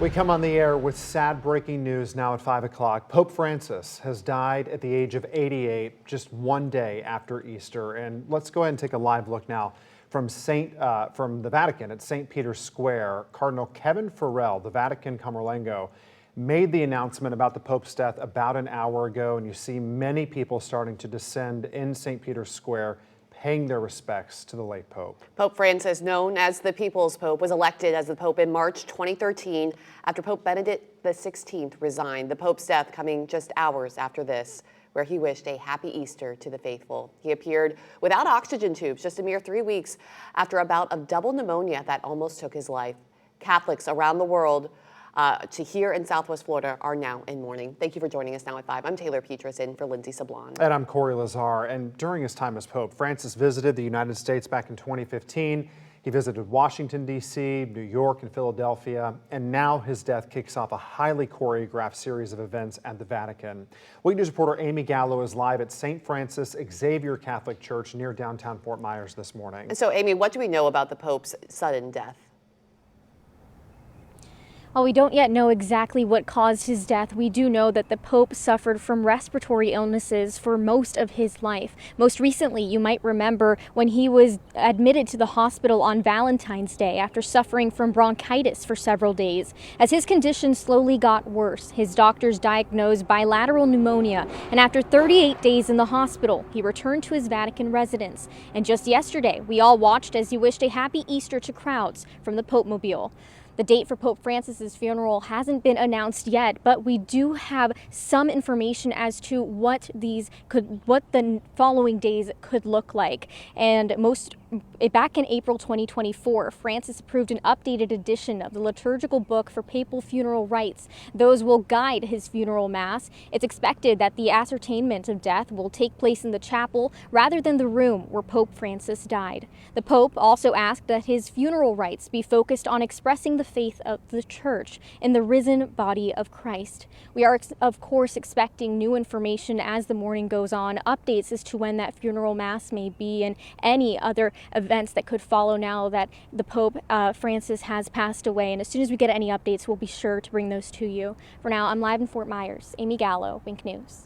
We come on the air with sad breaking news now at 5 o'clock. Pope Francis has died at the age of 88, just one day after Easter. And let's go ahead and take a live look now from the Vatican at St. Peter's Square. Cardinal Kevin Farrell, the Vatican Camerlengo, made the announcement about the Pope's death about an hour ago. And you see many people starting to descend in St. Peter's Square, paying their respects to the late Pope. Pope Francis, known as the People's Pope, was elected as the Pope in March 2013 after Pope Benedict XVI resigned. The Pope's death coming just hours after this, where he wished a happy Easter to the faithful. He appeared without oxygen tubes just a mere 3 weeks after a bout of double pneumonia that almost took his life. Catholics around the world to here in Southwest Florida are now in mourning. Thank you for joining us now at 5. I'm Taylor Petras in for Lindsay Sablon. And I'm Corey Lazar. And during his time as Pope, Francis visited the United States back in 2015. He visited Washington, D.C., New York, and Philadelphia. And now his death kicks off a highly choreographed series of events at the Vatican. Weekend News reporter Amy Gallo is live at St. Francis Xavier Catholic Church near downtown Fort Myers this morning. And so, Amy, what do we know about the Pope's sudden death? While we don't yet know exactly what caused his death, we do know that the Pope suffered from respiratory illnesses for most of his life. Most recently, you might remember when he was admitted to the hospital on Valentine's Day after suffering from bronchitis for several days. As his condition slowly got worse, his doctors diagnosed bilateral pneumonia, and after 38 days in the hospital, he returned to his Vatican residence. And just yesterday, we all watched as he wished a happy Easter to crowds from the Pope-mobile. The date for Pope Francis's funeral hasn't been announced yet, but we do have some information as to what the following days could look like. And back in April 2024, Francis approved an updated edition of the liturgical book for papal funeral rites. Those will guide his funeral mass. It's expected that the ascertainment of death will take place in the chapel rather than the room where Pope Francis died. The Pope also asked that his funeral rites be focused on expressing the faith of the Church in the risen body of Christ. We are, of course, expecting new information as the morning goes on, updates as to when that funeral mass may be and any other events that could follow now that the Pope Francis has passed away. And as soon as we get any updates, we'll be sure to bring those to you. For now, I'm live in Fort Myers. Amy Gallo, Wink News.